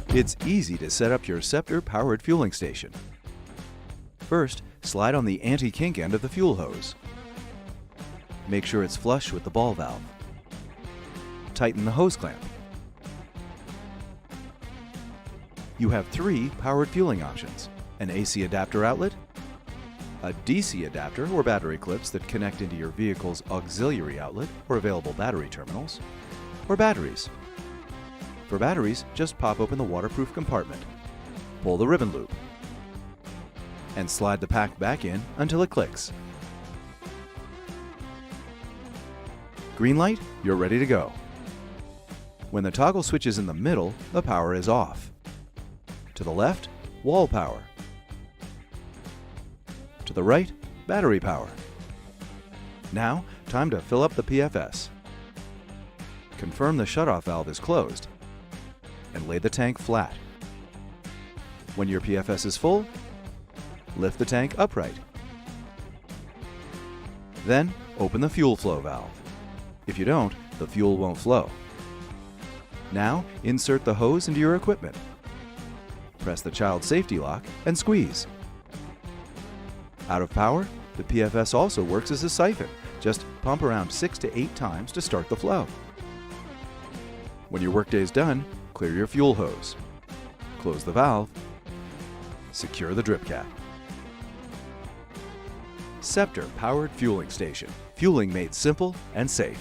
It's easy to set up your Scepter powered fueling station. First, slide on the anti-kink end of the fuel hose. Make sure it's flush with the ball valve. Tighten the hose clamp. You have 3 powered fueling options: an AC adapter outlet, a DC adapter or battery clips that connect into your vehicle's auxiliary outlet or available battery terminals, or batteries. For batteries, just pop open the waterproof compartment, pull the ribbon loop, and slide the pack back in until it clicks. Green light, you're ready to go. When the toggle switch is in the middle, the power is off. To the left, wall power. To the right, battery power. Now, time to fill up the PFS. Confirm the shutoff valve is closed and lay the tank flat. When your PFS is full, lift the tank upright. Then, open the fuel flow valve. If you don't, the fuel won't flow. Now, insert the hose into your equipment. Press the child safety lock and squeeze. Out of power, the PFS also works as a siphon. Just pump around 6 to 8 times to start the flow. When your workday's done, clear your fuel hose. Close the valve. Secure the drip cap. Scepter powered fueling station. Fueling made simple and safe.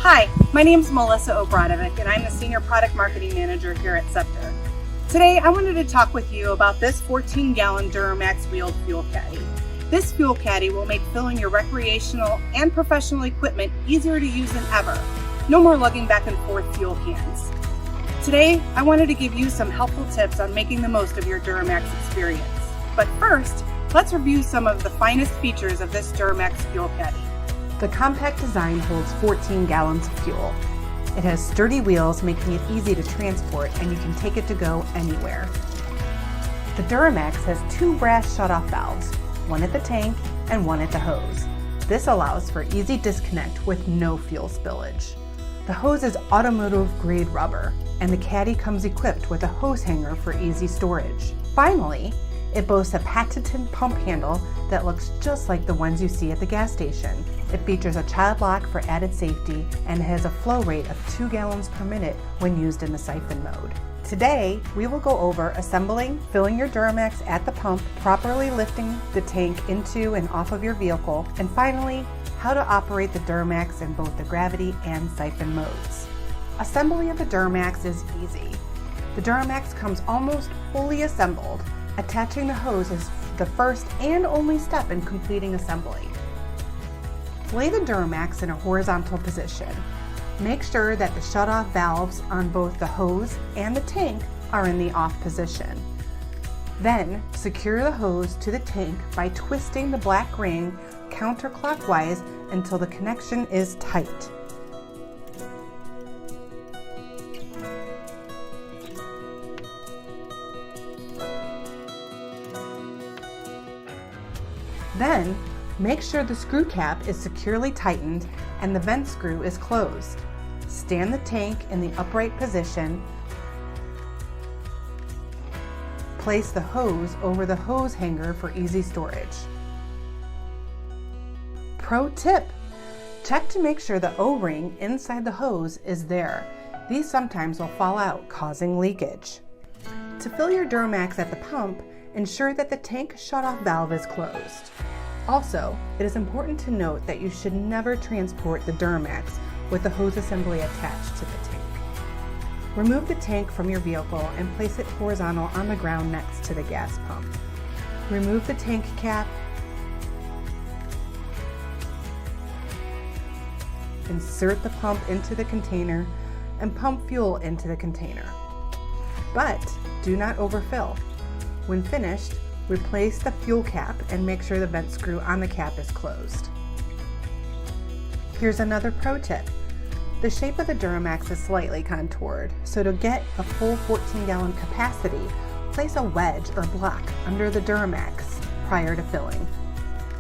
Hi, my name is Melissa Obradovic, and I'm the Senior Product Marketing Manager here at Scepter. Today, I wanted to talk with you about this 14-gallon DURAMAX wheeled fuel caddy. This fuel caddy will make filling your recreational and professional equipment easier to use than ever. No more lugging back and forth fuel cans. Today, I wanted to give you some helpful tips on making the most of your DURAMAX experience. But first, let's review some of the finest features of this DURAMAX fuel caddy. The compact design holds 14 gallons of fuel. It has sturdy wheels, making it easy to transport, and you can take it to go anywhere. The DURAMAX has 2 brass shutoff valves, one at the tank and one at the hose. This allows for easy disconnect with no fuel spillage. The hose is automotive grade rubber, and the caddy comes equipped with a hose hanger for easy storage. Finally, it boasts a patented pump handle that looks just like the ones you see at the gas station. It features a child lock for added safety and has a flow rate of 2 gallons per minute when used in the siphon mode. Today, we will go over assembling, filling your DURAMAX at the pump, properly lifting the tank into and off of your vehicle, and finally, how to operate the DURAMAX in both the gravity and siphon modes. Assembly of the DURAMAX is easy. The DURAMAX comes almost fully assembled. Attaching the hose is the first and only step in completing assembly. Lay the DURAMAX in a horizontal position. Make sure that the shutoff valves on both the hose and the tank are in the off position. Then, secure the hose to the tank by twisting the black ring counterclockwise until the connection is tight. Then, make sure the screw cap is securely tightened and the vent screw is closed. Stand the tank in the upright position. Place the hose over the hose hanger for easy storage. Pro tip: check to make sure the O-ring inside the hose is there. These sometimes will fall out, causing leakage. To fill your DURAMAX at the pump, ensure that the tank shutoff valve is closed. Also, it is important to note that you should never transport the DURAMAX with the hose assembly attached to the tank. Remove the tank from your vehicle and place it horizontal on the ground next to the gas pump. Remove the tank cap, insert the pump into the container, and pump fuel into the container. But do not overfill. When finished, replace the fuel cap and make sure the vent screw on the cap is closed. Here's another pro tip. The shape of the DURAMAX is slightly contoured, so to get a full 14-gallon capacity, place a wedge or block under the DURAMAX prior to filling.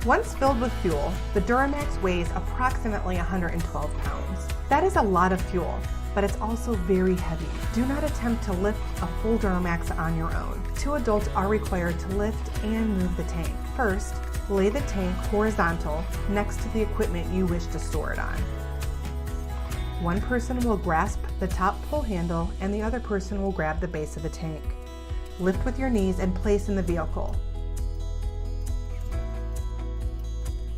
Once filled with fuel, the DURAMAX weighs approximately 112 pounds. That is a lot of fuel, but it's also very heavy. Do not attempt to lift a full DURAMAX on your own. 2 adults are required to lift and move the tank. First, lay the tank horizontal next to the equipment you wish to store it on. One person will grasp the top pull handle and the other person will grab the base of the tank. Lift with your knees and place in the vehicle.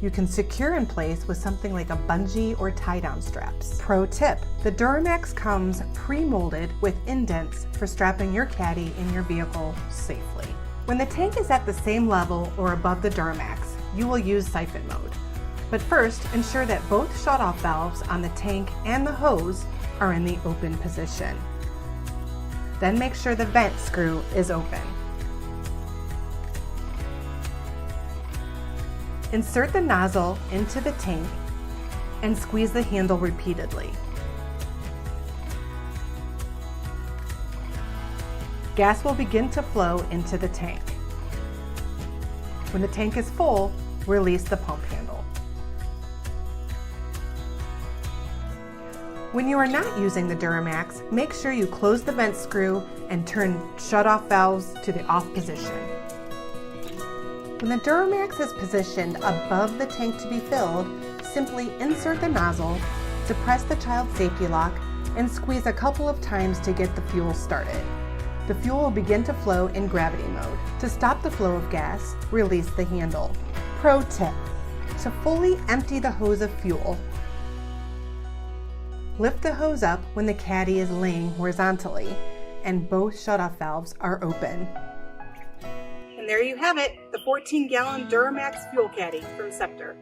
You can secure in place with something like a bungee or tie-down straps. Pro tip, the DURAMAX comes pre-molded with indents for strapping your caddy in your vehicle safely. When the tank is at the same level or above the DURAMAX, you will use siphon mode. But first, ensure that both shutoff valves on the tank and the hose are in the open position. Then make sure the vent screw is open. Insert the nozzle into the tank and squeeze the handle repeatedly. Gas will begin to flow into the tank. When the tank is full, release the pump handle. When you are not using the DURAMAX, make sure you close the vent screw and turn shutoff valves to the off position. When the DURAMAX is positioned above the tank to be filled, simply insert the nozzle, depress the child safety lock, and squeeze a couple of times to get the fuel started. The fuel will begin to flow in gravity mode. To stop the flow of gas, release the handle. Pro tip, to fully empty the hose of fuel, lift the hose up when the caddy is laying horizontally and both shutoff valves are open. And there you have it, the 14-gallon DURAMAX fuel caddy from Scepter.